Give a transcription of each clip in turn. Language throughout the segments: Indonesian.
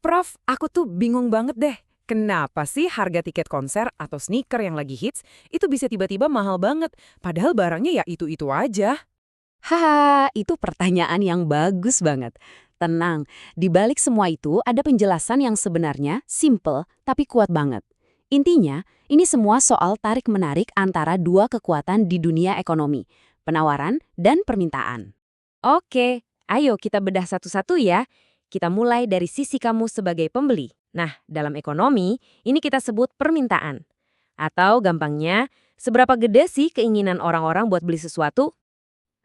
Prof, aku tuh bingung banget deh. Kenapa sih harga tiket konser atau sneaker yang lagi hits itu bisa tiba-tiba mahal banget, padahal barangnya ya itu-itu aja? Haha, itu pertanyaan yang bagus banget. Tenang, di balik semua itu ada penjelasan yang sebenarnya simple tapi kuat banget. Intinya, ini semua soal tarik-menarik antara dua kekuatan di dunia ekonomi, penawaran dan permintaan. Oke, ayo kita bedah satu-satu ya. Kita mulai dari sisi kamu sebagai pembeli. Nah, dalam ekonomi, ini kita sebut permintaan. Atau gampangnya, seberapa gede sih keinginan orang-orang buat beli sesuatu?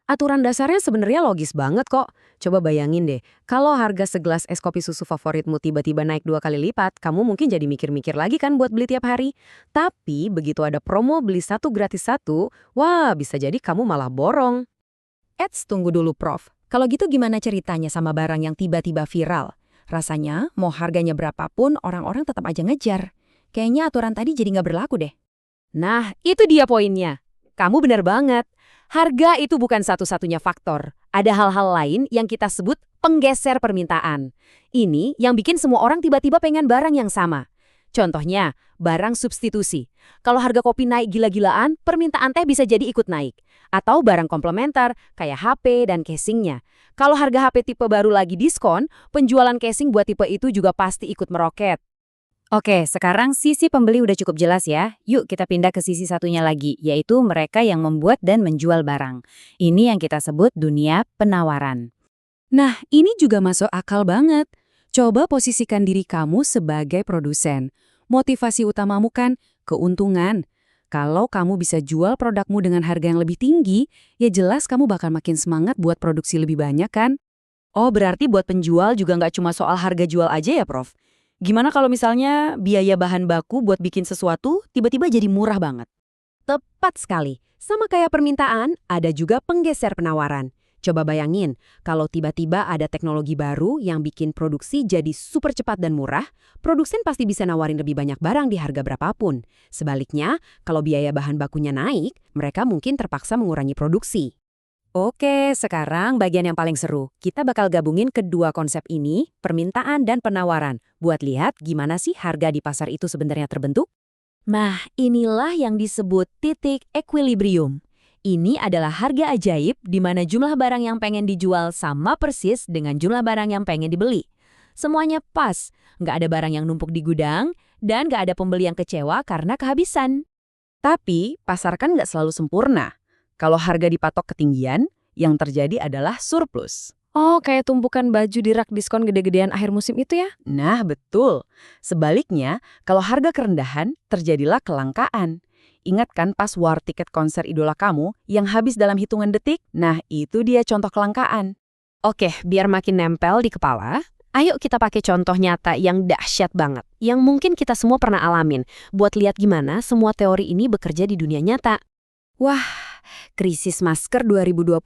Aturan dasarnya sebenarnya logis banget kok. Coba bayangin deh, kalau harga segelas es kopi susu favoritmu tiba-tiba naik 2 kali lipat, kamu mungkin jadi mikir-mikir lagi kan buat beli tiap hari. Tapi begitu ada promo beli satu gratis satu, wah bisa jadi kamu malah borong. Eits, tunggu dulu Prof. Kalau gitu gimana ceritanya sama barang yang tiba-tiba viral? Rasanya mau harganya berapapun orang-orang tetap aja ngejar. Kayaknya aturan tadi jadi nggak berlaku deh. Nah, itu dia poinnya. Kamu benar banget. Harga itu bukan satu-satunya faktor. Ada hal-hal lain yang kita sebut penggeser permintaan. Ini yang bikin semua orang tiba-tiba pengen barang yang sama. Contohnya, barang substitusi. Kalau harga kopi naik gila-gilaan, permintaan teh bisa jadi ikut naik. Atau barang komplementer, kayak HP dan casingnya. Kalau harga HP tipe baru lagi diskon, penjualan casing buat tipe itu juga pasti ikut meroket. Oke, sekarang sisi pembeli udah cukup jelas ya. Yuk kita pindah ke sisi satunya lagi, yaitu mereka yang membuat dan menjual barang. Ini yang kita sebut dunia penawaran. Nah, ini juga masuk akal banget. Coba posisikan diri kamu sebagai produsen. Motivasi utamamu kan keuntungan. Kalau kamu bisa jual produkmu dengan harga yang lebih tinggi, ya jelas kamu bakal makin semangat buat produksi lebih banyak kan? Oh, berarti buat penjual juga nggak cuma soal harga jual aja ya, Prof? Gimana kalau misalnya biaya bahan baku buat bikin sesuatu tiba-tiba jadi murah banget? Tepat sekali. Sama kayak permintaan, ada juga penggeser penawaran. Coba bayangin, kalau tiba-tiba ada teknologi baru yang bikin produksi jadi super cepat dan murah, produsen pasti bisa nawarin lebih banyak barang di harga berapapun. Sebaliknya, kalau biaya bahan bakunya naik, mereka mungkin terpaksa mengurangi produksi. Oke, sekarang bagian yang paling seru. Kita bakal gabungin kedua konsep ini, permintaan dan penawaran, buat lihat gimana sih harga di pasar itu sebenarnya terbentuk. Nah, inilah yang disebut titik equilibrium. Ini adalah harga ajaib di mana jumlah barang yang pengen dijual sama persis dengan jumlah barang yang pengen dibeli. Semuanya pas, nggak ada barang yang numpuk di gudang, dan nggak ada pembeli yang kecewa karena kehabisan. Tapi, pasar kan nggak selalu sempurna. Kalau harga dipatok ketinggian, yang terjadi adalah surplus. Oh, kayak tumpukan baju di rak diskon gede-gedean akhir musim itu ya? Nah, betul. Sebaliknya, kalau harga kerendahan, terjadilah kelangkaan. Ingat kan pas war tiket konser idola kamu yang habis dalam hitungan detik? Nah, itu dia contoh kelangkaan. Oke, biar makin nempel di kepala, ayo kita pakai contoh nyata yang dahsyat banget, yang mungkin kita semua pernah alamin, buat lihat gimana semua teori ini bekerja di dunia nyata. Wah, krisis masker 2020.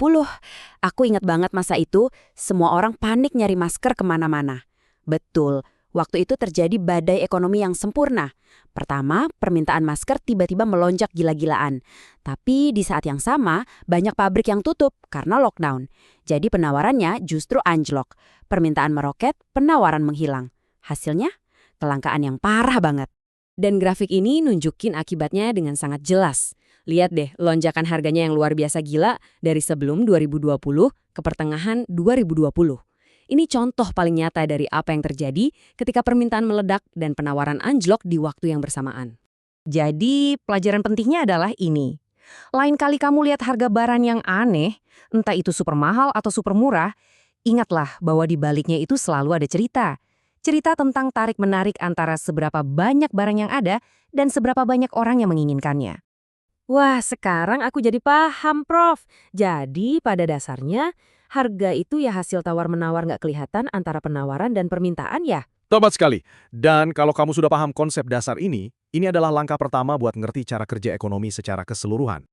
Aku ingat banget masa itu, semua orang panik nyari masker kemana-mana. Betul, waktu itu terjadi badai ekonomi yang sempurna. Pertama, permintaan masker tiba-tiba melonjak gila-gilaan. Tapi di saat yang sama, banyak pabrik yang tutup karena lockdown. Jadi penawarannya justru anjlok. Permintaan meroket, penawaran menghilang. Hasilnya, kelangkaan yang parah banget. Dan grafik ini nunjukin akibatnya dengan sangat jelas. Lihat deh, lonjakan harganya yang luar biasa gila dari sebelum 2020 ke pertengahan 2020. Ini contoh paling nyata dari apa yang terjadi ketika permintaan meledak dan penawaran anjlok di waktu yang bersamaan. Jadi, pelajaran pentingnya adalah ini. Lain kali kamu lihat harga barang yang aneh, entah itu super mahal atau super murah, ingatlah bahwa di baliknya itu selalu ada cerita. Cerita tentang tarik-menarik antara seberapa banyak barang yang ada dan seberapa banyak orang yang menginginkannya. Wah, sekarang aku jadi paham, Prof. Jadi, pada dasarnya, harga itu ya hasil tawar-menawar nggak kelihatan antara penawaran dan permintaan ya? Tepat sekali. Dan kalau kamu sudah paham konsep dasar ini adalah langkah pertama buat ngerti cara kerja ekonomi secara keseluruhan.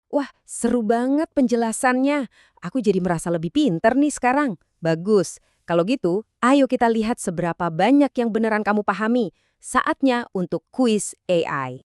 Wah, seru banget penjelasannya. Aku jadi merasa lebih pinter nih sekarang. Bagus. Kalau gitu, ayo kita lihat seberapa banyak yang beneran kamu pahami. Saatnya untuk kuis AI.